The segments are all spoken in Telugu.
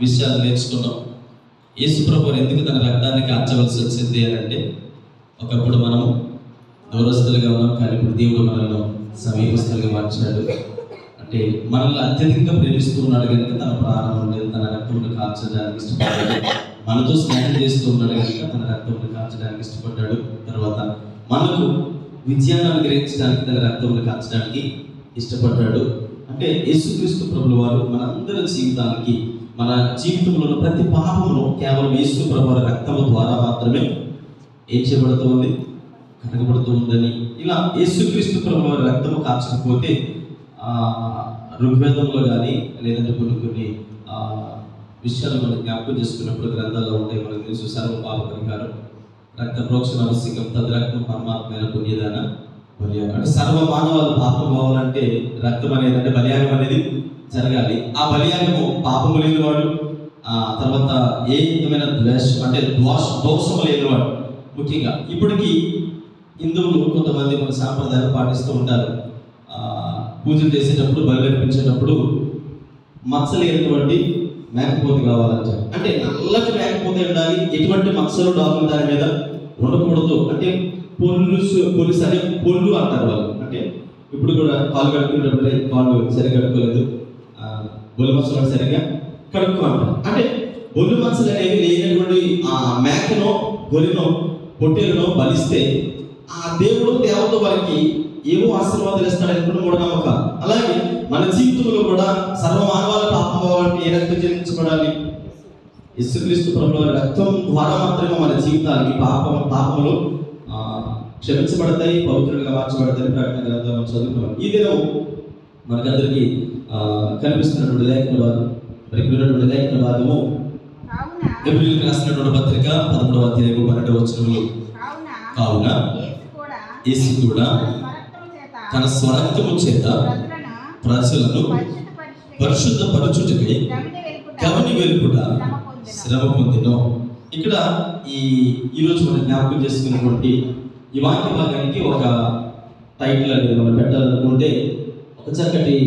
విషయాలు నేర్చుకున్నాం. యేసు ప్రభువు ఎందుకు తన రక్తాన్ని కార్చవలసి వచ్చింది అని అంటే, ఒకప్పుడు మనము దూరస్తులుగా ఉన్నాం, కానీ ఇప్పుడు దేవుడు మనల్ని సమీపస్తులుగా మార్చాడు. అంటే మనల్ని అత్యధికంగా ప్రేమిస్తూ ఉన్నాడు కనుక తన ప్రాణం ఉండేది, తన రక్తంను కార్చడానికి ఇష్టపడ్డాడు. మనతో స్నేహం చేస్తూ ఉన్నాడు కనుక తన రక్తంను కార్చడానికి ఇష్టపడ్డాడు. తర్వాత మనకు విజయాన్ని అనుగ్రహించడానికి తన రక్తంను కార్చడానికి ఇష్టపడ్డాడు. అంటే యేసుక్రీస్తు ప్రభువు వారు మనందరి జీవితానికి, మన జీవితంలో ప్రతి పాపమును కేవలం యేసు ప్రభువు రక్తము ద్వారా మాత్రమే ఏం చేయబడుతుంది, కడగబడుతూ ఉందని, ఇలా యేసుక్రీస్తు ప్రభువు వారి రక్తము కార్చకపోతే ఋగ్వేదంలో కానీ లేదంటే కొన్ని విషయాలు మనం జ్ఞాపకం చేసుకున్నప్పుడు గ్రంథాల్లో ఉంటాయి. మనకు తెలుసు, సర్వ పాప పరిహారం, రక్త ప్రోక్షణ అవశ్యకం, తద్రక్తం పరమాత్మైన పుణ్యదాన బలియాగం. అంటే సర్వ మానవాళ్ళు పాపం పోవాలంటే రక్తం అనేది, అంటే బలియాగం అనేది జరగాలి. ఆ బలియాగము పాపము లేనివాడు, తర్వాత ఏ విధమైన దోషము లేనివాడు. ముఖ్యంగా ఇప్పటికీ హిందువులు కొంతమంది మన సాంప్రదాయాలు పాటిస్తూ ఉంటారు. పూజలు చేసేటప్పుడు, బలి అర్పించేటప్పుడు మచ్చలేనటువంటి మేకపోతే కావాలంట. అంటే నల్లటి మేకపోతే ఉండాలి, ఎటువంటి మచ్చలు డాకులు దాని మీద ఉండకూడదు. అంటే పొల్లు అంటారు వాళ్ళు. అంటే ఇప్పుడు కూడా కాలు కడుక్కునేటప్పుడు కాళ్ళు సరిగ్గా కడుక్కోలేదు, బొల్లు మచ్చలు సరిగ్గా కడుక్కో అంటారు. అంటే బొల్లు మచ్చలు అనేవి లేనటువంటి ఆ మేకనో గొర్రెనో పొట్టేలునో బలిస్తే ఆ దేవుడు దేవత వారికి ఏవో ఆశీర్వాదాలు ఇస్తాడని మూఢనమ్మకం. అలాగే మన జీవితంలో కూడా సర్వ మానవాల పాపం పోవాలంటే ఏ రక్తం చెల్లించబడాలి? యేసుక్రీస్తు ప్రభువు వారి రక్తం ద్వారా మాత్రమే మన జీవితానికి పాపములు క్షమించబడతాయి, పవిత్రులుగా మార్చబడతాయి. ప్రకటన గ్రంథం చదువుకున్నాం. ఈ దినం మనకందరికీ కనిపిస్తున్నటువంటి లేఖన భాగం, మరి ఇక్కడ ఉన్నటువంటి లేఖన భాగము ఎబ్రిల్కి రాసినటువంటి పత్రిక 11వ అధ్యాయము 12వ వచనములు. కావున యేసు కూడా తన స్వరక్తము చేత ప్రజలను పరిశుద్ధపరచుటకై గవని వెలుపుట శ్రమ పొందెను. ఇక్కడ ఈరోజు మనం జ్ఞాపకం చేసుకున్నటువంటి ఈ వాక్య భాగానికి ఒక టైటిల్ అనేది మనం పెట్టాలనుకుంటే ఒక చక్కటి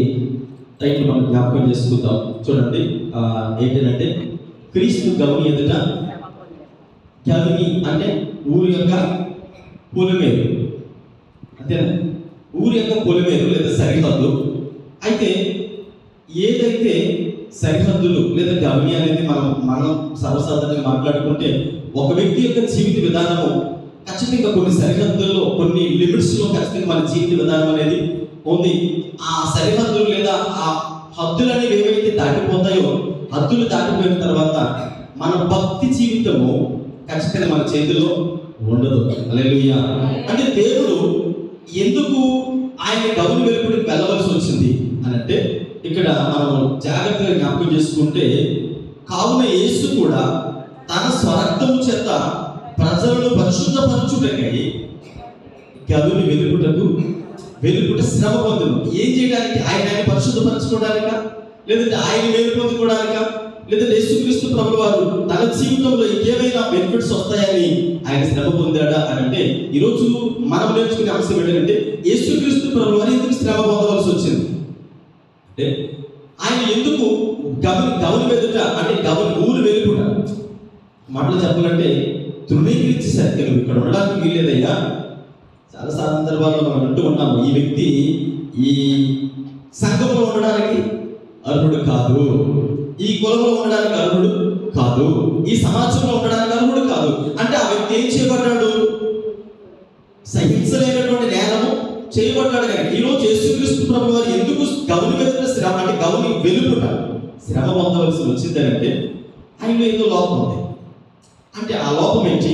టైటిల్ మనం జ్ఞాపకం చేసుకుందాం. చూడండి, ఏంటంటే క్రీస్తు గవని ఎదుట. గవని అంటే ఊరి యొక్క పొలిమేరు, అంతేనా? ఊరి యొక్క పొలిమేరు లేదా సరిహద్దు. అయితే ఏదైతే సరిహద్దులు లేదా గవని అనేది మనం సర్వసాధారణంగా మాట్లాడుకుంటే ఒక వ్యక్తి యొక్క జీవిత విధానము ఖచ్చితంగా కొన్ని సరిహద్దుల్లో, కొన్ని లిమిట్స్లో ఖచ్చితంగా మన జీవిత విధానం అనేది ఉంది. ఆ సరిహద్దులు లేదా ఆ హద్దులు అనేవి ఏవైతే దాటిపోతాయో, హద్దులు దాటిపోయిన తర్వాత మన భక్తి జీవితము ఖచ్చితంగా మన చేతుల్లో ఉండదు. హల్లెలూయా. అంటే దేవుడు ఎందుకు ఆయన గవని వెలుపుడికి వెళ్ళవలసి వచ్చింది అని అంటే, ఇక్కడ మనం జాగ్రత్తగా జ్ఞాపకం చేసుకుంటే, కావున యేసు కూడా తన స్వరక్తము చేత ప్రజలను పరిశుద్ధపరచుటకై గవని వెలుపుట శ్రమ పొందును. ఏం చేయడానికి? ఆయన పరిశుద్ధపరచుకోవడానిక, లేదంటే ఆయన మేలు పొందుకోవడానిక, లేదంటే యేసుక్రీస్తు ప్రభువు వారు తన జీవితంలో ఇంకేమైనా బెనిఫిట్స్ వస్తాయని ఆయన శ్రమ పొందాడా అని అంటే, ఈరోజు మనం నేర్చుకునే అంశం ఏంటంటే యేసుక్రీస్తు ప్రభువు వారు ఎందుకు శ్రమ పొందవలసి వచ్చింది అంటే, ఆయన ఎందుకు గవని వెదుట, అంటే గవని ఊరు వెలుపుట. మాటలు చెప్పాలంటే తృణీకరించేసరికి నువ్వు ఇక్కడ ఉండడానికి వీల్లేదయ్యా. చాలా సందర్భాల్లో మనం అంటూ ఉన్నాము, ఈ వ్యక్తి ఈ సంఘంలో ఉండడానికి అర్హుడు కాదు, ఈ కులంలో ఉండడానికి అర్హుడు కాదు, ఈ సమాజంలో ఉండడానికి అర్హుడు కాదు. అంటే ఆ వ్యక్తి ఏం చేయబడ్డాడు? సహించలేనటువంటి నేరము చేయబడ్డాడు. కానీ ఈరోజు యేసుక్రీస్తు ప్రభువు వారు ఎందుకు గవని వెలుపుట శ్రమ, అంటే గవని వెలుపుట శ్రమ పొందవలసి వచ్చిందంటే, ఆయన ఏదో లోపం ఉంది. అంటే ఆ లోపం ఏంటి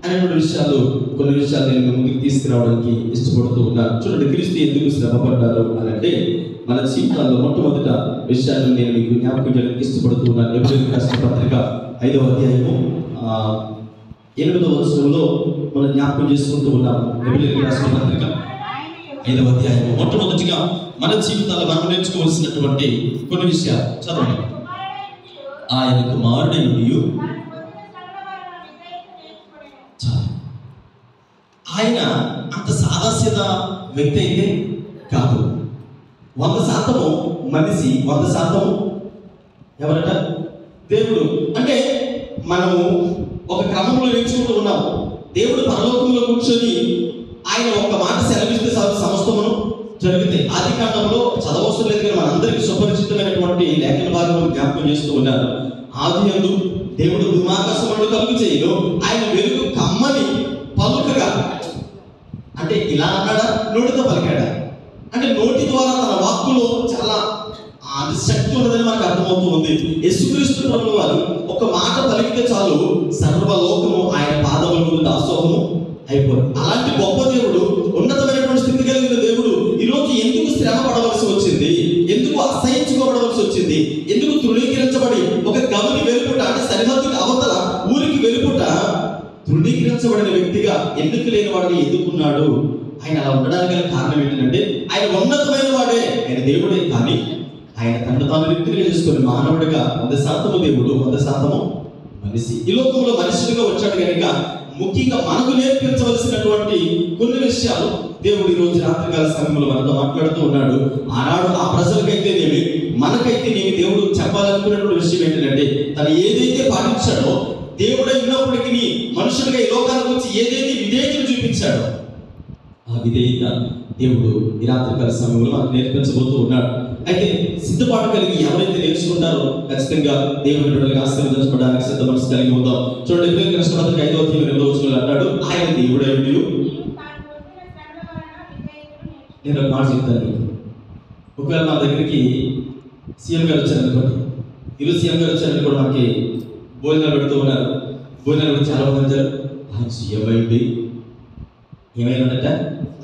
అనేటువంటి విషయాలు, కొన్ని విషయాలు నేను ముందుకు తీసుకురావడానికి ఇష్టపడుతూ ఉన్నాను. చూడండి, క్రీస్తు ఎందుకు శ్రమపడ్డారు అని అంటే, మన జీవితాల్లో మొట్టమొదట విషయాన్ని నేను మీకు జ్ఞాపకం చేయడానికి ఇష్టపడుతూ ఉన్నాను. ఎబ్రిల్కి రాసిన పత్రిక 5వ అధ్యాయము 8వ వచనంలో మనం జ్ఞాపకం చేసుకుంటూ ఉన్నాము. ఎబ్రిల్కి రాసిన పత్రిక 5వ అధ్యాయము మొట్టమొదటిగా మన జీవితాల్లో మనం నేర్చుకోవాల్సినటువంటి కొన్ని విషయాలు చదవండి. ఆయన కుమారుడైనయు, ఆయన అంత సాదాసీదా వ్యక్తి అయితే కాదు. 100% మనిషి, 100% ఎవరట? దేవుడు అంటే మనము ఒక క్రమంలో నేర్చుకుంటూ ఉన్నాము. దేవుడు పరలోకంలో కూర్చొని ఆయన ఒక్క మాట సెలవిస్తే సమస్తమును జరుగుతాయి. ఆది కాండంలో చదవవసరం లేదు కానీ మనందరికీ సుపరిచితమైనటువంటి లేఖన భాగం జ్ఞాపకం చేస్తూ ఉన్నారు. ఆదియందు దేవుడు భూమాకాశములను కలుగు చేయను, ఆయన వెలుగు కమ్మని పలుకగా. అంటే ఇలా అన్నాడా, నోటితో పలికాడా? అంటే నోటి ద్వారా తన వాక్కులో చాలా అది శక్తి ఉన్నదని మనకు అర్థమవుతూ ఉంది. యేసుక్రీస్తు ప్రభువు వారు ఒక మాట పలికితే చాలు సర్వలోకము ఆయన పాదముల ముందు దాసోహము అయిపోతుంది. అలాంటి గొప్ప దేవుడు, ఉన్నతమైనటువంటి స్థితి కలిగిన దేవుడు ఈరోజు ఎందుకు శ్రమ పడవలసి వచ్చింది, ఎందుకు అసహించుకోబడవలసి వచ్చింది, ఎందుకు తృణీకరించబడి ఒక గమని వెలుపుట అంటే సరిహద్దుకి అవతల ఊరికి వెలుపుట తృణీకరించబడిన వ్యక్తిగా ఎందుకు లేని వాడిని ఎదుర్కొన్నాడు? ఆయన అలా ఉండడానికి గల కారణం ఏంటంటే ఆయన ఉన్నతమైన వాడే, ఆయన దేవుడే. కానీ ఆయన తను తాను వ్యక్తిగా చేసుకుని మానవుడిగా 100% దేవుడు 100% మనిషి. ఈ లోకంలో మనుషుడిగా వచ్చాడు కనుక ముఖ్యంగా మనకు నేర్పించవలసినటువంటి కొన్ని విషయాలు దేవుడు ఈ రోజు రాత్రికాల సమయంలో మనతో మాట్లాడుతూ ఉన్నాడు. ఆనాడు ఆ ప్రజలకైతేనేమి మనకైతేనేమి దేవుడు చెప్పాలనుకున్నటువంటి విషయం ఏంటంటే తను ఏదైతే పాటించాడో, దేవుడై ఉన్నప్పటికీ మనుషులుగా ఈ లోకానికి వచ్చి ఏదైతే విధేయతను చూపించాడో ఆ విధేయత దేవుడు ఈ రాత్రికాల సమయంలో మనకు నేర్పించబోతూ ఉన్నాడు. అయితే సిద్ధపాటు కలిగి ఎవరైతే నేర్చుకుంటారో ఖచ్చితంగా దేవుని బిడ్డలుగా ఆశీర్వదించబడడానికి సిద్ధ మనసు కలిగి ఉందాం. చూడండి, ఎబ్రాయియుల రాసిన పత్రిక 5వ అధ్యాయం 2వ వచనంలో అంటాడు, ఆయన దేవుడై ఉండి. నేను ఒక మాట చెప్తాను. ఒకవేళ మన దగ్గరికి సీఎం గారు వచ్చారనుకోండి, ఈరోజు సీఎం గారు వచ్చారనుకోండి, మనకి భోజనాలు పెడుతూ ఉన్నారు. భోజనాలు పెట్టి చాలా మంది అంటారు, ఆయన సీఎం అయింది ఏమైందంట,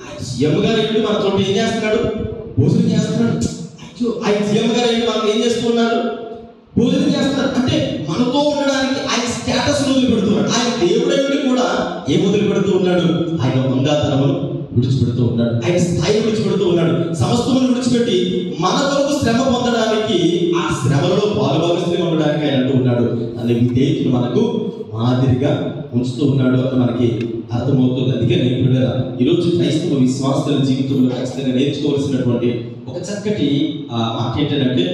ఆయన సీఎం గారు ఏంటి మన చోట ఏం చేస్తున్నాడు, భోజనం చేస్తున్నాడు. ఆయన సీఎం గారు ఏంటి మనకు ఏం చేస్తూ ఉన్నారు, భోజనం చేస్తున్నారు. అంటే మనతో ఉండడానికి ఆయన స్టేటస్ వదిలిపెడుతున్నాడు. ఆయన దేవుడైనా కూడా ఏం వదిలిపెడుతూ ఉన్నాడు, ఆయన ఉందాతనమును విడిచిపెడుతూ ఉన్నాడు, ఆయన స్థాయి విడిచిపెడుతూ ఉన్నాడు. సమస్తమును విడిచిపెట్టి మన కొరకు శ్రమ పొందడానికి, ఆ శ్రమలో పాలుభాగస్తుగా ఉండడానికి ఆయన అంటూ ఉన్నాడు. అనే విధేయతను మనకు మాదిరిగా ఉంచుతూ ఉన్నాడు అని మనకి అర్థమవుతుంది. అందుకే నేను ఈరోజు క్రైస్తవ విశ్వాసాల జీవితంలో ఖచ్చితంగా నేర్చుకోవాల్సినటువంటి ఒక చక్కటి మాట ఏంటంటే,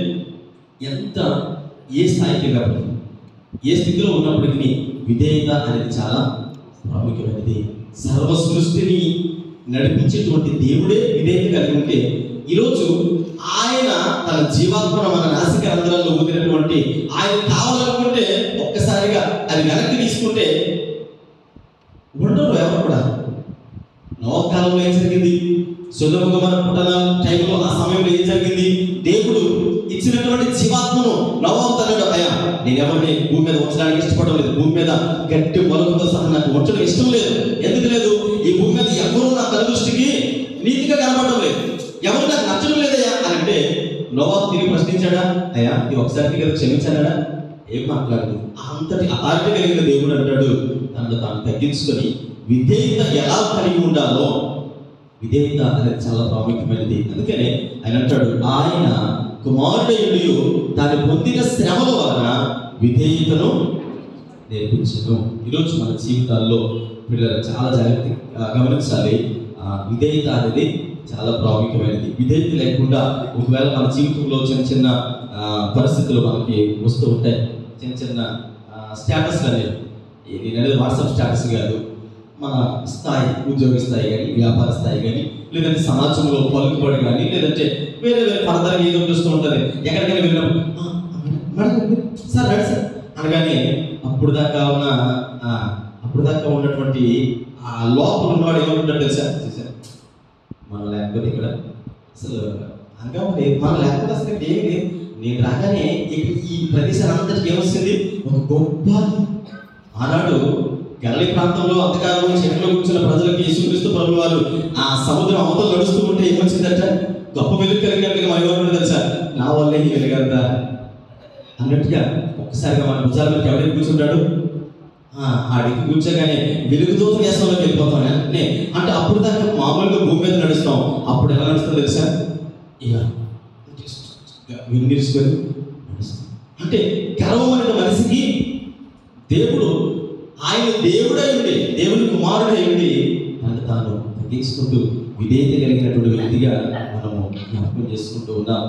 ఎంత ఏ స్థాయికి కాబట్టి ఏ స్థితిలో ఉన్నప్పటికీ విధేయత అనేది చాలా ప్రాముఖ్యమైనది. సర్వ సృష్టిని నడిపించేటువంటి దేవుడే విధేయత కలిగి ఉంటే, ఈరోజు ఆయన తన జీవాత్మను మన నాసిక రంధ్రాల్లో ఊదినటువంటి ఆయన కావాలనుకుంటే ఒక్కసారిగా అది వెనక్కి తీసుకుంటే ఉండరు ఎవరు కూడా. నోవహు కాలంలో ఏం జరిగింది, సొదొమ గొమొర్రా పట్టణ టైంలో ఆ సమయంలో ఏం జరిగింది, దేవుడు ఇచ్చినటువంటి జీవాత్మను నోవహు తనడు, అయ్యా నేను ఎవరిని భూమి మీద ఉంచడానికి ఇష్టపడడం లేదు, భూమి మీద గట్టి మొలకతో సహా నాకు ఉంచడం ఇష్టం లేదు. ఎందుకు లేదు, ఈ భూమి మీద ఎవరు నా తన దృష్టికి నీతిగా కనబడడం లేదు, ఎవరు నాకు నచ్చడం లేదయ్యా అని అంటే నోవహు తిరిగి ప్రశ్నించాడా, అయ్యా ఇది ఒకసారి కదా క్షమించాడా, ఏం మాట్లాడదు. అంతటి అథారిటీ కలిగిన దేవుడు అంటాడు, తనను తాను తగ్గించుకొని విధేయత ఎలా కలిగి ఉండాలో, విధేయత అనేది చాలా ప్రాముఖ్యమైనది. అందుకనే ఆయన అంటాడు, ఆయన కుమారుడయుడు తాను పొందిన శ్రమల వలన విధేయతను నేర్పించను. ఈరోజు మన జీవితాల్లో పిల్లలు చాలా జాగ్రత్తగా గమనించాలి. విధేయత అనేది చాలా ప్రాముఖ్యమైనది. విధేయత లేకుండా ఒకవేళ మన జీవితంలో చిన్న చిన్న పరిస్థితులు మనకి వస్తూ ఉంటాయి. చిన్న చిన్న స్టేటస్ అనేది, నేను అనేది వాట్సాప్ స్టేటస్ కాదు, మన స్థాయి, ఉద్యోగ స్థాయి కానీ, వ్యాపార స్థాయి కానీ, లేదంటే సమాజంలో పలుకుబడి కానీ, లేదంటే వేరే వేరే పరదరంగా ఏదో చూస్తూ ఉంటుంది. ఎక్కడికైనా వెళ్ళినప్పుడు సార్ రండి సార్ అనగానే అప్పుడు దాకా ఉన్నటువంటి ఆ లోపల ఉన్నవాడు ఏమంటుంటాడు తెలుసా, చూసారు మనం లేకపోతే ఇక్కడ అసలు అంగా మనం లేకపోతే అసలు ఏమి, నేను రాగానే ఈ ప్రదేశాలు అంతటికి ఏమొస్తుంది, ఒక గొప్ప ఆనాడు గలిలీ ప్రాంతంలో అంధకారంలో చెట్లో కూర్చున్న ప్రజలకు యేసుక్రీస్తు ప్రభువు వారు ఆ సముద్రం అవతల నడుస్తూ ఉంటే ఏమొచ్చిందట, గొప్ప వెలుగు కలిగినట్టుగా మనం ఏమన్నా తెలుసా, నా వల్లే ఈ వెలుగంతా అన్నట్టుగా ఒక్కసారిగా మన భుజాల మీద ఎవరికి కూర్చుంటాడు, ఆడికి కూర్చోగానే వెలుగుతో వేసంలోకి వెళ్ళిపోతాం అంటే. అప్పుడు దాకా మామూలుగా భూమి మీద నడుస్తాం, అప్పుడు ఎలా నడుస్తుందో తెలుసా, ఇక వినిర్చుకొని నడుస్తాం. అంటే గర్వం అనేది మనిషికి, దేవుడు ఆయన దేవుడై ఉండి, దేవుని కుమారుడై ఉండి తను తాను తగ్గించుకుంటూ విధేయత కలిగినటువంటి వ్యక్తిగా మనము జ్ఞాపకం చేసుకుంటూ ఉన్నాం.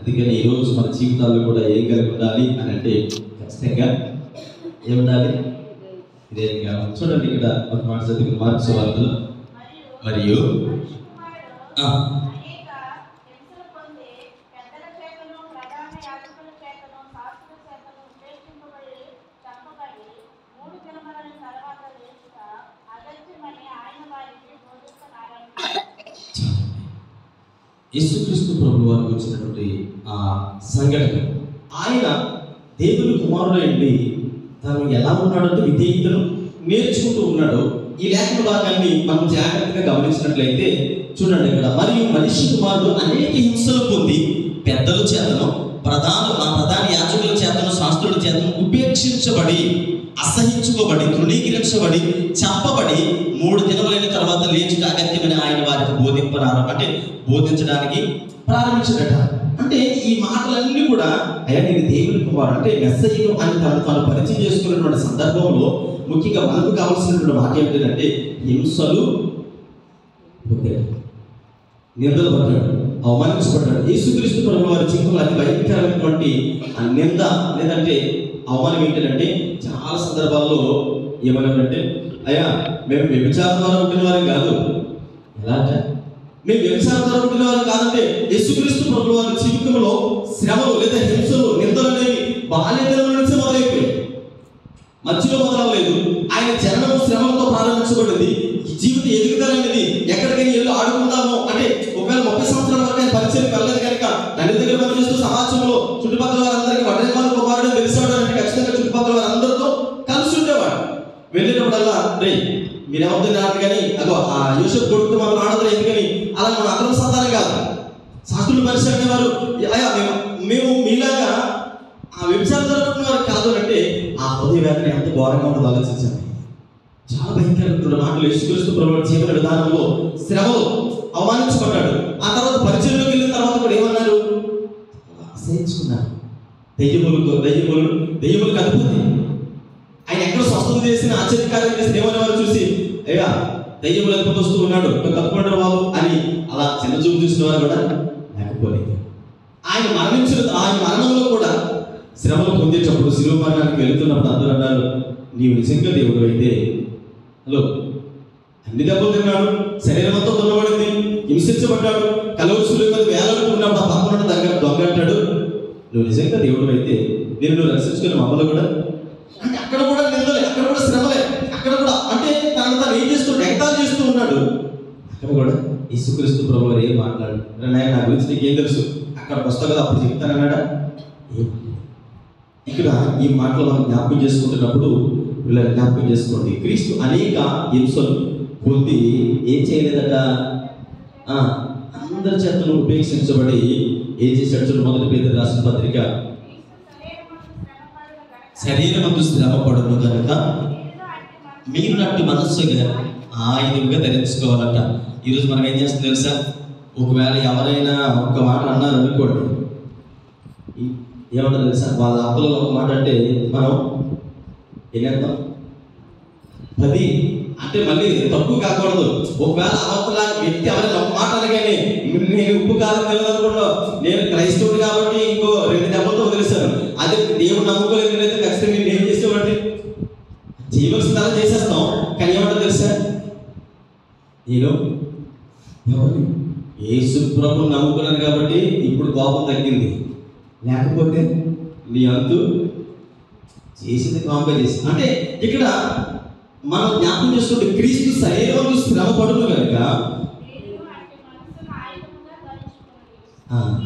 అందుకని ఈరోజు మన జీవితాల్లో కూడా ఏం కలిగి ఉండాలి అని అంటే ఖచ్చితంగా ఏముండాలి? ఇదేగా చూడండి, ఇక్కడ ఒక మాట చదివిన మార్క్స్ వార్తలు మరియు యేసుక్రీస్తు ప్రభు వారికి వచ్చినటువంటి ఆ సంఘటన, ఆయన దేవుని కుమారుడు అండి. తను ఎలా ఉన్నాడంటే విధేయతను నేర్చుకుంటూ ఉన్నాడు. ఈ లేఖన భాగాన్ని మనం జాగ్రత్తగా గమనించినట్లయితే చూడండి, ఇక్కడ మరియు మనిషి కుమారుడు అనేక హింసలు పొంది పెద్దల చేతను ప్రధాన యాజకుల చేతను శాస్త్రుల చేతను ఉపేక్షించబడి అసహించుకోబడి తృణీకరించబడి చంపబడి 3 దినములైన తర్వాత లేచుట అగత్యమని ఆయన వారికి బోధించడానికి ప్రారంభించడట. అంటే ఈ మాటలన్నీ కూడా అయ్యా నేను దేవుని కుమారుడు అంటే మెస్సయ్యను అని తాను పరిచయం చేసుకున్నటువంటి సందర్భంలో ముఖ్యంగా మనకు కావాల్సినటువంటి మాట ఏంటంటే హింసలు నిందలు పడ్డాడు, అవమానించబడ్డాడు. యేసుక్రీస్తు ప్రభువు వారి జీవితంలో అతి భయంకరమైనటువంటి ఆ నింద లేదంటే అవమానం ఏంటంటే చాలా సందర్భాల్లో ఏమన్నారంటే అయ్యా మేము వ్యభిచారం ద్వారా పుట్టిన వారం కాదు. ఎలా అంటే మేము వ్యభిచారం ద్వారా పుట్టిన వారు కాదంటే యేసుక్రీస్తు ప్రభువు వారి జీవితంలో శ్రమలు లేదా హింసలు నిందలు అనేవి బాల్యదనం నుంచి మొదలైపోయాయి, మధ్యలో మొదలవలేదు. ఆయన జననం శ్రమంతో ప్రారంభించబడింది. జీవిత ఎదుగుదల అనేది ఎక్కడికైనా వెళ్ళి ఆడుకుందాము అంటే ఒకవేళ 30 సంవత్సరాల వరకు ఆయన పరిచయం వెళ్ళలేదు కనుక తండ్రి దగ్గర పనిచేస్తూ సమాజంలో చుట్టుపక్కల వారందరికీ వడ్రేమాల కుమారుడు తెలిసేవాడు అంటే ఖచ్చితంగా చుట్టుపక్కల వారందరితో కలిసి ఉండేవాడు. వెళ్ళినప్పుడల్లా రే మీరు ఎవరితో రాదు కానీ అదో ఆ యూసఫ్ కొడుకు మనం ఆడదు ఎందుకని అలా మన అక్రమ సంతానం కాదు. శాస్త్రులు పరిచయం అనేవారు అయ్యా మేము మీలాగా ఆ వ్యభిచారం జరుగుతున్న వారు కాదు అంటే ఆ హృదయ వేదన ఎంత ఘోరంగా ఉండదు ఆలోచించండి. చాలా భయంకరమైన మాటలు. యేసుక్రీస్తు ప్రభువు జీవన విధానంలో శ్రమలు అవమానించబడ్డాడు. ఆ తర్వాత పరిచయంలోకి వెళ్ళిన తర్వాత కూడా ఏమన్నారు? అసహించుకున్నారు. దెయ్యములు కదుపుతుంది. ఆయన ఎక్కడ స్వస్థత చేసిన ఆశ్చర్యకార్యం చేసిన ఏమనేవారు చూసి అయ్యా దెయ్యములు ఎదుపుకు వస్తూ ఉన్నాడు కదుపుకుంటారు బాబు అని అలా చిన్న చూపు చూసిన వారు కూడా లేకపోలేదు. ఆయన మరణంలో కూడా శ్రమలు పొందేటప్పుడు శిలువ మరణానికి వెళుతున్నప్పుడు అందరూ అన్నారు నీవు నిజంగా దేవుడు అయితే హలో అన్ని దెబ్బలు తిన్నాడు, శరీరం అంతా దున్నబడింది, హింసించబడ్డాడు, కలవరి శిలువ మీద వేలాడుతున్నప్పుడు ఆ పక్కన దగ్గర దొంగ అంటాడు నువ్వు నిజంగా దేవుడు అయితే నేను నువ్వు రక్షించుకున్న మమ్మల్ని కూడా అంటే అక్కడ కూడా నిందలే, అక్కడ కూడా శ్రమలే, అక్కడ కూడా అంటే తాను ఏం చేస్తూ ఎగతాలు చేస్తూ ఉన్నాడు. అక్కడ కూడా యేసుక్రీస్తు ప్రభువు వారు ఏం మాట్లాడు నా గురించి నీకేం తెలుసు అక్కడికి వస్తావు కదా అప్పుడు చెప్తానన్నాడా? ఇక్కడ ఈ మాటలు మనం జ్ఞాపకం చేసుకుంటున్నప్పుడు పిల్లలు జ్ఞాపకం చేసుకోండి. క్రీస్తు అనేక హింసలు పొంది ఏం చేయలేదట, అందరి చేతను ఉపేక్షించబడి ఏం చేశాడు? మొదటి పేతురు రాసిన పత్రిక శరీరమందు శ్రమపడును కనుక మీరు నట్టు మనస్సుగా ఆయుధంగా ధరించుకోవాలట. ఈరోజు మనం ఏం చేస్తాం తెలుసా? ఒకవేళ ఎవరైనా ఒక్క మాట అన్నారు అనుకోండి, ఏమంటారు తెలుసా? వాళ్ళ అప్పులో ఒక మాట అంటే మనం ఏం 10 అంటే మళ్ళీ తప్పు కాకూడదు. ఒకవేళ అవతల వ్యక్తి ఎవరైనా ఒక మాట అనగానే నేను ఉప్పు కాలం తెలియదనుకుంటా నేను క్రైస్తవుడు కాబట్టి ఇంకో 2 దెబ్బలతో వదిలేస్తాను. అదే దేవుడు నమ్ముకోలేదు అయితే ఖచ్చితంగా నేను ఏం చేసేవాడి చేయవలసిన చేసేస్తాం. కానీ ఏమంటారు తెలుసా? నేను యేసు ప్రభువుని నమ్ముకున్నాను కాబట్టి ఇప్పుడు కోపం తగ్గింది, లేకపోతే నీ అంతు చేసింది కాంపే చేసి అంటే ఇక్కడ మనం జ్ఞాపకం చేసుకుంటే క్రీస్తు శరీరంలో శ్రమ పడును కనుక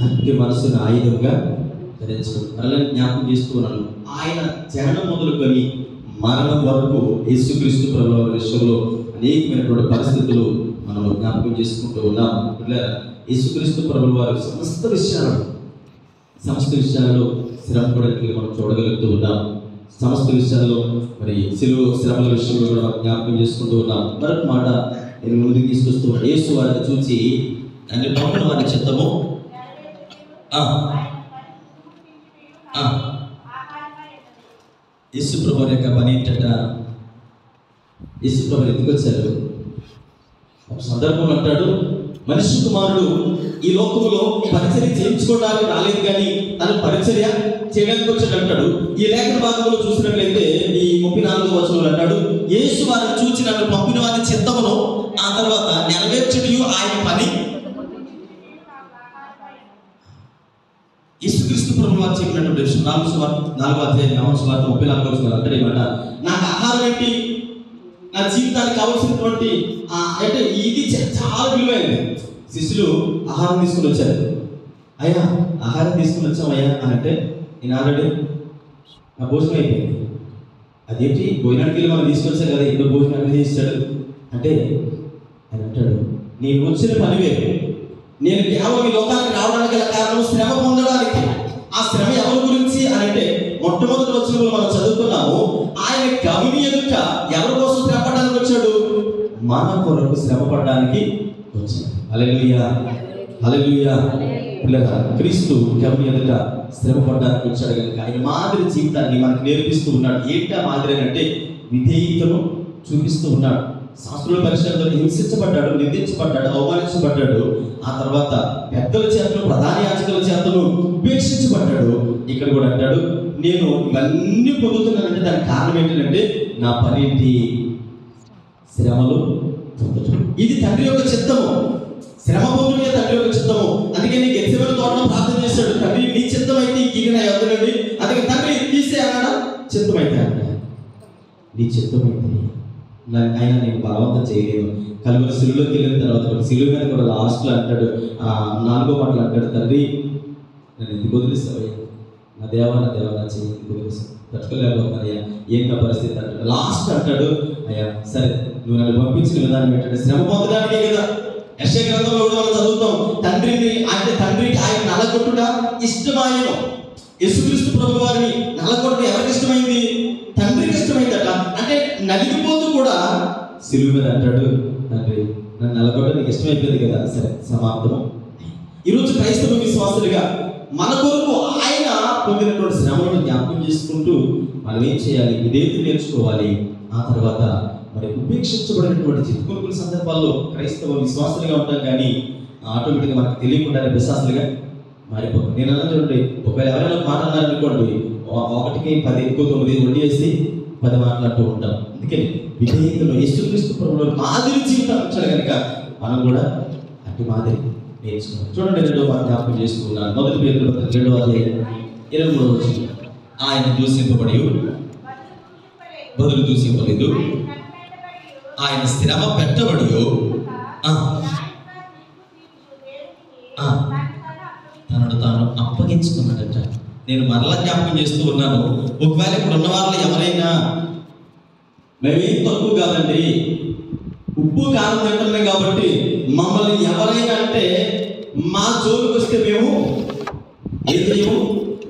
అంటే మనసును ఆయుధంగా ధరించుకుంటాం. అలా జ్ఞాపకం చేస్తున్నాను. ఆయన జననం మొదలుకొని మరణం వరకు యేసుక్రీస్తు ప్రభువు విషయంలో అనేకమైనటువంటి పరిస్థితులు మనం జ్ఞాపకం చేసుకుంటూ ఉన్నాం. ఇట్లా యేసుక్రీస్తు ప్రభువు వారి సమస్త విషయాలలో శ్రమ పడడానికి మనం చూడగలుగుతూ ఉన్నాం. సమస్త విషయాల్లో మరి శిలువ శ్రమల విషయంలో కూడా జ్ఞాపకం చేసుకుంటూ ఉన్నాం. మరొక మాట నేను ముందుకు తీసుకొస్తూ యేసు వారిని చూసి తండ్రి పంపిన వారి చిత్తము యేసు ప్రభు యొక్క పని ఏంటంట? యేసు ప్రభు ఎందుకు వచ్చారు? ఒక సందర్భంలో అంటాడు మనిషి కుమారుడు ఈ లోకంలో పరిచర్య చేయించుకోవడానికి రాలేదు, కానీ తను పరిచర్య చేయడానికి వచ్చాడు అంటాడు. ఈ లేఖన భాగంలో చూసినట్లయితే ఈ 34వ వచనంలో అంటాడు, యేసు వారిని చూచి నన్ను పంపిన వారి చిత్తమును ఆ తర్వాత నెరవేర్చుటయు ఆయన పని. యేసుక్రీస్తు ప్రభువు వారు చెప్పినటువంటి 4వ అధ్యాయం 34వ వచనం అంటే ఏమంట, నాకు ఆహారం ఏంటి, నా జీవితానికి కావాల్సినటువంటి అంటే ఇది చాలా విలువైనది. శిష్యులు ఆహారం తీసుకుని వచ్చారు. అయ్యా ఆహారం తీసుకుని వచ్చామయ్యా అని అంటే, నేను ఆల్రెడీ నా భోజనం అయిపోయింది. అదేంటి భోజనానికి వెళ్ళి మనం తీసుకొచ్చారు కదా, ఎన్నో భోజనాలు చేస్తాడు అంటే అని అంటాడు, నేను వచ్చిన పని వేరు, నేను కేవలం ఈ లోకానికి రావడానికి గల కారణం శ్రమ పొందడానికి. ఆ శ్రమ ఎవరి గురించి అని అంటే మొట్టమొదటి వచనంలో మనం చదువుకున్నాము, ఆయన గవిని ఎదుట ఎవరి కోసం శ్రమ పడడానికి వచ్చాడు, మన కొరకు శ్రమ పడడానికి వచ్చాడు. హల్లెలూయా, హల్లెలూయా. పిల్లగా క్రీస్తు గవిని ఎదుట శ్రమ పడడానికి వచ్చాడు కనుక ఆయన మాదిరి జీవితాన్ని మనకు నేర్పిస్తూ ఉన్నాడు. ఏంటా మాదిరి అంటే విధేయతను చూపిస్తూ ఉన్నాడు. శాస్త్రుల పరిషత్తులో హింసించబడ్డాడు, నిందించబడ్డాడు, అవమానించబడ్డాడు. ఆ తర్వాత పెద్దల చేతను, ప్రధాన యాజకుల చేతను ఉపేక్షించబడ్డాడు. ఇక్కడ కూడా అంటాడు, నేను ఇవన్నీ పొందుతున్నానంటే దానికి కారణం ఏంటంటే నా పనేంటి, శ్రమలు పొందటం. ఇది తండ్రి యొక్క చిత్తము, శ్రమ పొందుటే తండ్రి యొక్క చిత్తము. అందుకే నీ గెత్సేమనే తోటలో ప్రార్థన చేశాడు, తండ్రి నీ చిత్తం అయితే ఈ నా యొద్దనండి. అందుకే తండ్రి తీసే అన్నాడా, చిత్తమైతే అన్నాడు, నీ చిత్తమైతే ఆయన నేను బలవంతం చేయలేదు. కలుగురు సిలువలోకి వెళ్ళిన తర్వాత కూడా సిలువ మీద కూడా లాస్ట్లో అంటాడు, 4వ మాటలు అంటాడు, తండ్రి నన్ను ఎందుకు వదిలిస్తావయ్యా, నా దేవా నా చెయ్యి ఎందుకు వదిలిస్తావు, తట్టుకోలేకపోతున్నాయ్యా, ఏం నా పరిస్థితి అంటాడు. లాస్ట్ అంటాడు, అయ్యా సరే నువ్వు నన్ను పంపించిన విధానం ఏంటంటే శ్రమ పొందడానికే కదా. యెషయా గ్రంథంలో కూడా మనం చదువుతాం, తండ్రిని అంటే తండ్రికి ఆయన నలగొట్టుట ఇష్టమాయను. యేసుక్రీస్తు ప్రభు వారిని నలగొట్టడం ఎవరికి ఇష్టమైంది, తండ్రికి ఇష్టమైందట. అంటే నలిగిపోతూ కూడా సిలువ మీద అంటాడు, తండ్రి నన్ను నలగొట్టడం నీకు ఇష్టమైపోయింది కదా, సరే సమాప్తం. ఈరోజు క్రైస్తవ విశ్వాసులుగా మన కొరకు ఆయన పొందినటువంటి శ్రమలను జ్ఞాపకం చేసుకుంటూ మనం ఏం చేయాలి, ఇదేంటి నేర్చుకోవాలి. ఆ తర్వాత మరి ఉపేక్షించబడినటువంటి చిక్కుకున్న సందర్భాల్లో క్రైస్తవ విశ్వాసులుగా ఉంటాం, కానీ ఆటోమేటిక్గా మనకు తెలియకుండానే విశ్వాసులుగా మారిపోతాం. నేను అన్నా చూడండి, ఒకవేళ ఎవరైనా మాట అన్నారనుకోండి, 1కి 10 ఎక్కువ 9 వడ్డీ వేసి 10 మాట్లాడుతూ ఉంటాం. అందుకని విధేయతలో యేసుక్రీస్తు ప్రభువులో మాదిరి జీవితం వచ్చాడు కనుక మనం కూడా అటు మాదిరి నేర్చుకోవాలి. చూడండి 2వ మాట జ్ఞాపకం చేసుకున్నాను. 1 పేతురు 2వ అధ్యాయం 23వ వచనం, ఆయన దూషింపబడి బదులు దూషింపలేదు, ఆయన శ్రమ పెట్టబడి తనను తాను అప్పగించుకున్నాడట. నేను మరలా జ్ఞాపకం చేస్తూ ఉన్నాను, ఒకవేళ ఇక్కడ ఉన్న వాళ్ళు ఎవరైనా మేమేం తక్కువ కాదండి, ఉప్పు కారం తింటున్నాం కాబట్టి మమ్మల్ని ఎవరైనా అంటే మా జోలికి వస్తే మేము ఏం చేయము,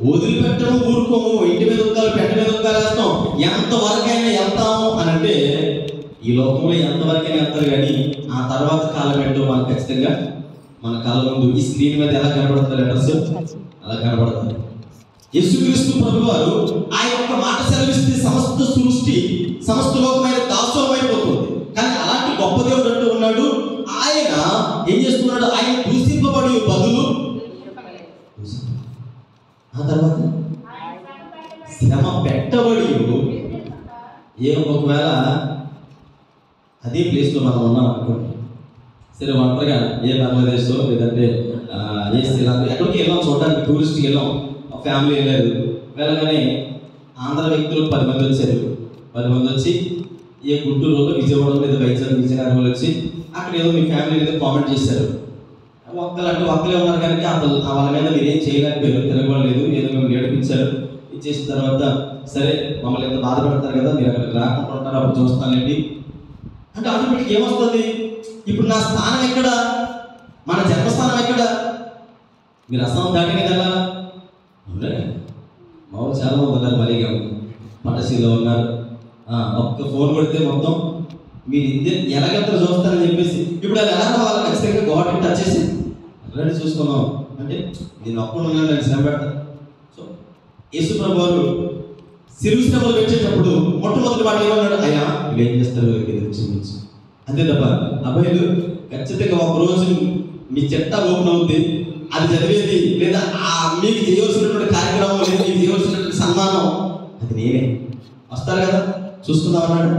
వదిలిపెట్టము, ఊరుకోము, ఇంటి మీద ఉద్దాలు పెట్ట మీద ఉద్దాలు వేస్తాం, ఎంతవరకైనా వెళ్తాము అని అంటే ఈ లోకంలో ఎంతవరకైనా వెళ్తారు, కానీ ఆ తర్వాత కాలం ఏంటో మనకు ఖచ్చితంగా మన కాలం ముందు ఈ స్క్రీన్ మీద ఎలా కనబడుతుంది లెటర్స్ అలా కనబడుతుంది. యేసుక్రీస్తు ప్రభువు వారు ఆయన యొక్క మాట సెలవిస్తే సమస్త సృష్టి సమస్త లోకమైన దాసోహమైపోతుంది. కానీ అలాంటి గొప్ప దేవుడు అంటూ ఉన్నాడు, ఆయన ఏం చేస్తున్నాడు, ఆయన దూషింపబడి బదులు ఆ తర్వాత శ్రమ పెట్టబడి ఒకవేళ అదే ప్లేస్లో మనం ఉన్నాం అనుకోండి, సరే ఒంటరిగా ఏ బంగ్లాదేశ్ లేదంటే ఏ శ్రీలంక ఎక్కడికి వెళ్ళాం చూడడానికి, టూరిస్ట్కి వెళ్ళాం, ఫ్యామిలీ వెళ్ళారు. వెళ్ళగానే ఆంధ్ర వ్యక్తులు 10 మంది వచ్చారు. 10 మంది వచ్చి ఏ గుంటూరులో విజయవాడలో లేదా విజయనగరంలో వచ్చి అక్కడ ఏదో మీ ఫ్యామిలీ ఏదో కామెంట్ చేశారు. ఒక్కలే ఉన్నారు కనుక అసలు వాళ్ళ మీద మీరు ఏం చేయలేకపోయారు, తిరగలేదు, ఏదో మేము ఏడిపించారు. ఇచ్చేసిన తర్వాత సరే మమ్మల్ని ఎంత బాధపడతారు కదా, మీరు అక్కడికి రాకుండా ఉంటారు, అప్పుడు చూస్తానండి అంటే ఆటోమేటిక్ ఏమొస్తుంది, ఇప్పుడు నా స్థానం ఎక్కడ, మన జన్మస్థానం ఎక్కడ, మీరు అస్సాం దాటినే కదా. మా ఊరు చాలా మంది ఉన్నారు, మలిగా పటసీలో ఉన్నారు. ఒక్క ఫోన్ కొడితే మొత్తం మీరు ఎలాగంతా చూస్తారని చెప్పేసి ఇప్పుడు అది ఎలా రావాలి, ఖచ్చితంగా గవర్నమెంట్ టచ్ చేసి ఆల్రెడీ చూసుకున్నాం అంటే నేను ఒక్కడు ఉన్నాను శ్రమ పెడతాను. సో యేసు ప్రభు వారు సిలువ శ్రమలు పెట్టేటప్పుడు మొట్టమొదటి వాడు ఏమన్నాడు, అయ్యా ఇవి ఏం చేస్తారు చూపించు అంతే తప్ప అబ్బాయిలు ఖచ్చితంగా ఒక రోజు మీ చెట్ట ఓపెన్ అవుద్ది, అది చదివేది లేదా మీకు చేయవలసినటువంటి కార్యక్రమం లేదా మీకు చేయవలసినటువంటి సన్మానం అది నేనే. వస్తారు కదా, చూసుకుందాం అన్నాడు.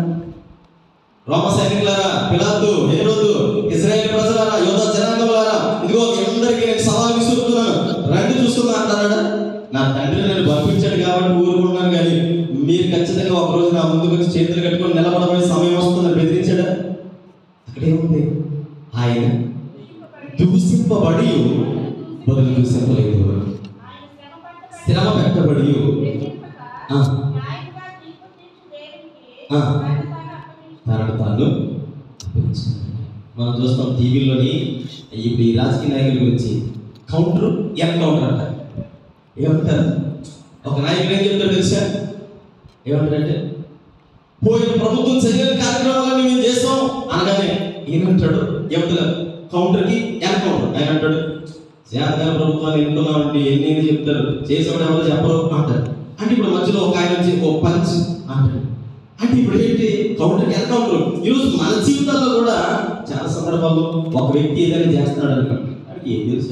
రోమ సైనికులారా, పిలాతు, హేరోదు, ఇశ్రాయేలు ప్రజలారా, యోధా జనాంగములారా, ఇదిగో అందరికీ నేను సవాల్ విసురుతున్నాను, రండి చూసుకుందాం అంటున్నాడా. నా తండ్రి నేను పంపించాడు కాబట్టి ఊరుకున్నాను, కానీ మీరు ఖచ్చితంగా ఒకరోజు నా ముందుకు వచ్చి చేతులు కట్టుకొని నిలబడబోయే సమయం వస్తుందని బెదిరించాడా? అక్కడేముంది, ఆయన దూషింపబడి బదులు దూషింపలేదు, శ్రమ పెట్టబడి తనను తాను. మనం చూస్తాం టీవీలోని ఇప్పుడు ఈ రాజకీయ నాయకుల గురించి కౌంటర్ ఎన్కౌంటర్ అంటారు. ఏమంటారు, ఒక నాయకుడు ఏం చెప్తాడు తెలుసా? ఏమంటారంటే, పోయిన ప్రభుత్వం చేయని కార్యక్రమాలన్నీ మేము చేస్తాం అనగానే ఏమంటాడు, ఏమంటారు కౌంటర్కి ఎన్కౌంటర్. ఆయన అంటాడు, చేతన ప్రభుత్వాన్ని ఎన్నుకున్నామంటే ఎన్ని చెప్తారు, చేసేవాడు ఎవరో చెప్పరు అంటారు. అంటే ఇప్పుడు మధ్యలో ఒక ఆయన వచ్చి ఓ పంచ్ అంటాడు. అంటే ఇప్పుడు ఏంటి, కౌంటర్కి ఎన్కౌంటర్. ఈరోజు మన జీవితాల్లో కూడా చాలా సందర్భాల్లో ఒక వ్యక్తి ఏదైనా చేస్తున్నాడు అనుకోండి, వాడికి ఏం తెలుసు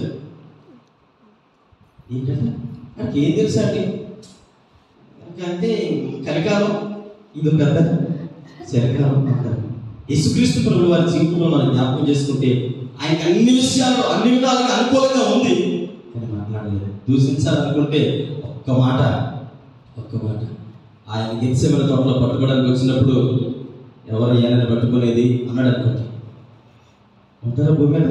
ఏంటంటే, వాడికి ఏం తెలుసు అండి అంటే కలికాలం ఇది పెద్ద చలికాలం అంటారు. యేసుక్రీస్తు ప్రభువు వారి జీవితంలో మనం జ్ఞాపకం చేసుకుంటే ఆయనకి అన్ని విషయాలు అన్ని విధాలుగా అనుకూలంగా ఉంది, కానీ మాట్లాడలేదు. దూషించాలనుకుంటే ఒక్క మాట ఆయన గెత్సేమనే తోటలో పట్టుకోవడానికి వచ్చినప్పుడు ఎవరు ఏమైనా పట్టుకునేది అన్నాడు అనుకోండి, ఉంటారా భూమి మీద?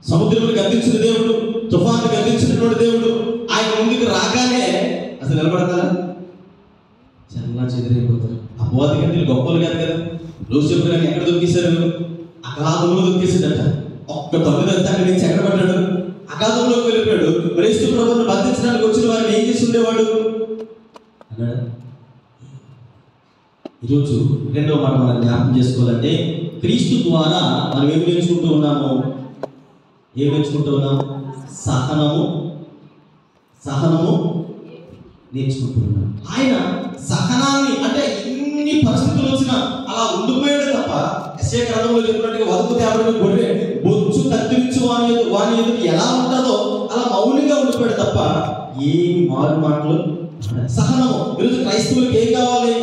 సముద్రమును గద్దించిన దేవుడు, తుఫాను గద్దించినటువంటి దేవుడు ఆయన ముందుకు రాగానే అసలు నిలబడతారా? చాలా చెదిరైపోతారు. అపవాది కంటే గొప్పలు కాదు కదా. యోసేపు గారిని ఎక్కడ దొరికేశారు? అగాధంలో దొరికేసాడట. ఒక్క తొమ్మిదంతా అక్కడి నుంచి ఎక్కడ పడ్డాడు? అగాధంలోకి వెళ్ళిపోయాడు. క్రీస్తు ప్రభువును బంధించడానికి వచ్చిన వారిని ఏం చేసి ఉండేవాడు అన్నాడు. ఈరోజు రెండవ మాట మనం జ్ఞాపకం చేసుకోవాలంటే, క్రీస్తు ద్వారా మనం ఏం నేర్చుకుంటూ ఉన్నాము? సహనము నేర్చుకుంటూ ఉన్నాం. ఆయన సహనాన్ని అంటే ఎన్ని పరిస్థితులు వచ్చినా అలా ఉండిపోయాడు తప్ప, యెషయా గ్రంథంలో చెప్పినట్టుగా వదుకు తేబడిన గొర్రె బొచ్చు కత్తిరించి వాని ఎదురు ఎలా ఉంటుందో అలా మౌనంగా ఉండిపోయాడు తప్ప ఏం మారు మాటలు. సహనము. ఈరోజు క్రైస్తవులకు ఏం కావాలి?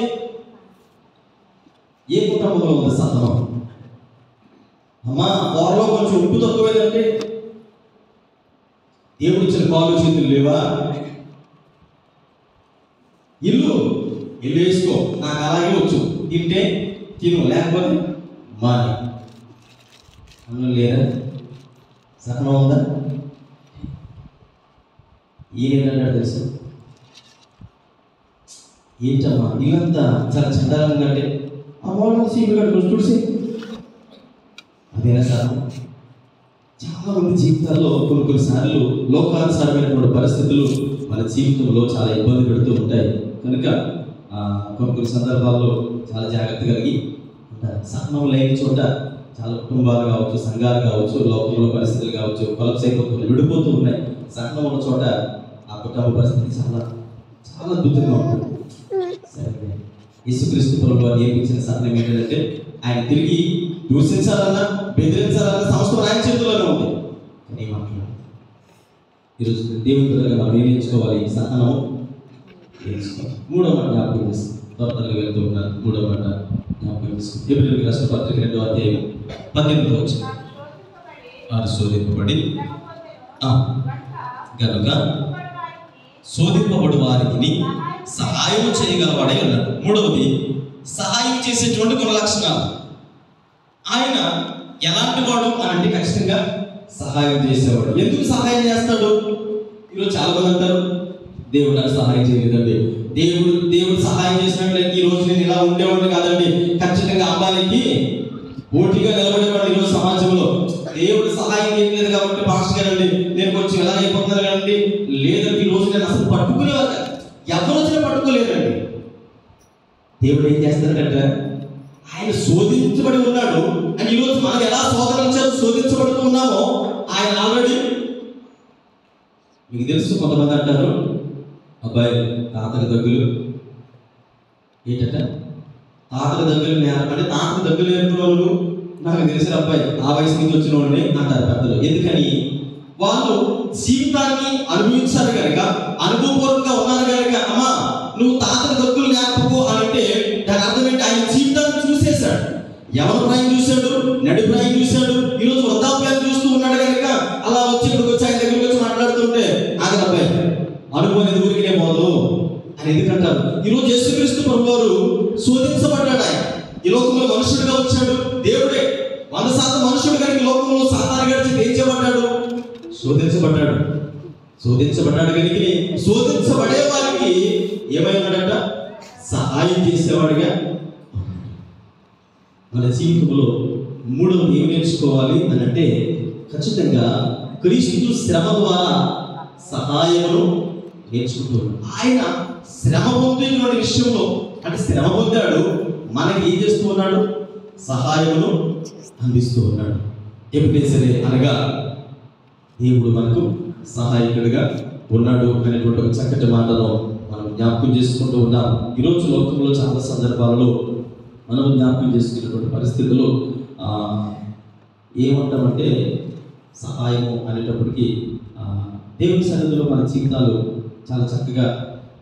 ఏ కుటుంబంలో ఉంది సహనం? అమ్మా వారిలో కొంచెం ఉప్పు తక్కువేదంటే దేవుడు ఇచ్చిన కాలు చేతులు లేవా? ఇల్లు వేసుకో, నాకు అలాగే వచ్చు, తింటే తిను లేకపోతే మాని అన్నం లేదా? సహనం ఉందా? ఏంటంటాడు తెలుసు? ఏంటమ్మా ఇల్లంతా చాలా చండాలంగా అంటే అమ్మ సీపు కట్టుకొని తుడిసి అదేనా సహనం? చాలా మంది జీవితాల్లో కొన్నిసార్లు లోకానుసారమైనటువంటి పరిస్థితులు మన జీవితంలో చాలా ఇబ్బంది పెడుతూ ఉంటాయి. కనుక కొన్ని సందర్భాల్లో చాలా జాగ్రత్త కలిగి ఉంటారు. సహనం లేని చోట చాలా కుటుంబాలు కావచ్చు, సంఘాలు కావచ్చు, లోకంలో పరిస్థితులు కావచ్చు కొలప్స్ అయిపోతున్నాయి, విడిపోతూ ఉన్నాయి. సహనం ఉన్న చోట ఆ కుటుంబ పరిస్థితి చాలా చాలా అద్భుతంగా ఉంటుంది. సరే, యేసుక్రీస్తు ప్రభువు నేర్పించిన సహనం ఏంటంటే, ఆయన తిరిగి దూషించాలన్నా బెదిరించాలన్నా సంవత్సరం ఆయన చేతుల్లోనే ఉంది. కానీ మాట్లాడాలి. ఈరోజు దేవుని పిల్లలుగా మనం ఏం నేర్చుకోవాలి? సహనం నేర్చుకోవాలి. మూడో మాట జ్ఞాపకం చేస్తాం. త్వరగా వెళ్తూ ఉన్నాను. మూడో మాట జ్ఞాపకం చేసుకుంటాం. హెబ్రీయులకు రాసిన పత్రిక 2వ అధ్యాయం 18వ వచనం. శోధింపబడి గనుక శోధింపబడు వారికి సహాయం చేయగలవాడే అన్నాడు. మూడవది, సహాయం చేసేటువంటి కొన్ని లక్షణాలు. ఆయన ఎలాంటి వాడు అని అంటే ఖచ్చితంగా సహాయం చేసేవాడు. ఎందుకు సహాయం చేస్తాడు? ఈరోజు చాలా మంది అంటారు, దేవుడు నాకు సహాయం చేయలేదండి, దేవుడు సహాయం చేసినట్లయితే ఈ రోజు నేను ఇలా ఉండేవాడిని కాదండి, ఖచ్చితంగా అంబానికి పోటీగా నిలబడేవాడు ఈరోజు సమాజంలో. దేవుడు సహాయం చేయలేదు కాబట్టి పాస్టర్ గారండి నేను కొంచెం ఎలా అయిపోతున్నాను కదండి, లేదంటే ఈ రోజు నేను అసలు పట్టుకునేవారు, ఎవరు వచ్చినా పట్టుకోలేదండి. దేవుడు ఏం చేస్తాడంటే, ఆయన శోధించబడి ఉన్నాడు అని ఈరోజు మనం ఎలా శోధించబడుతూ ఉన్నామో ఆయన ఆల్రెడీ మీకు తెలుసు. కొంతమంది అంటారు, అబ్బాయి తాతకి దగ్గులు ఏంటంట, తాతకి దగ్గర అంటే తాతకి దగ్గర నేర్పుకోవాలి నాకు తెలిసిన అబ్బాయి ఆ వయసు నుంచి వచ్చిన వాడిని అంటారు పెద్దలు. ఎందుకని? వాళ్ళు జీవితాన్ని అనుభవించారు కనుక, అనుభవపూర్వకంగా ఉన్నారు కనుక, అమ్మా నువ్వు తాతల దగ్గులు జ్ఞాపకం అని అంటే దాని అర్థం ఏంటి? ఆయన జీవితాన్ని చూసేశాడు. ఎవరి ప్రాయం చూశాడు? నడి ప్రాయం చూశాడు. ఈరోజు వృద్ధాప్యాన్ని చూస్తూ ఉన్నాడు కనుక అలా వచ్చి ఇక్కడికి వచ్చి ఆయన దగ్గరికి వచ్చి మాట్లాడుతుంటే ఆగదు అబ్బాయి, అనుభవం అనేది ఊరికినే పోదు అని ఎందుకంటారు? ఈరోజు యేసుక్రీస్తు ప్రభువారు శోధించబడ్డాడు. ఆయన ఈ లోకంలో మనుషుడిగా వచ్చాడు. దేవుడే 100% మనుషుడు కనుక ఈ లోకంలో సాతాను గడిచి ఏం చేయబడ్డాడు? శోధించబడ్డాడు. శోధించబడ్డాడు కనుక శోధించబడే వారికి ఏమైనాడట? సహాయం చేసేవాడిగా. మన జీవితంలో మూడవది ఏం నేర్చుకోవాలి అని అంటే, ఖచ్చితంగా క్రీస్తు శ్రమ ద్వారా సహాయమును నేర్చుకుంటున్నాడు. ఆయన శ్రమ పొందినటువంటి విషయంలో అంటే శ్రమ పొందాడు, మనకి ఏం చేస్తూ ఉన్నాడు? సహాయమును అందిస్తూ ఉన్నాడు. ఎప్పుడైనా సరే అనగా దేవుడు మనకు సహాయకుడిగా ఉన్నాడు అనేటువంటి ఒక చక్కటి మాటను మనం జ్ఞాపకం చేసుకుంటూ ఉన్నాం. ఈరోజు లోకంలో చాలా సందర్భాలలో మనం జ్ఞాపకం చేసుకునేటువంటి పరిస్థితులు ఏమంటామంటే సహాయము అనేటప్పటికీ దేవుని సన్నిధిలో మన జీవితాలు చాలా చక్కగా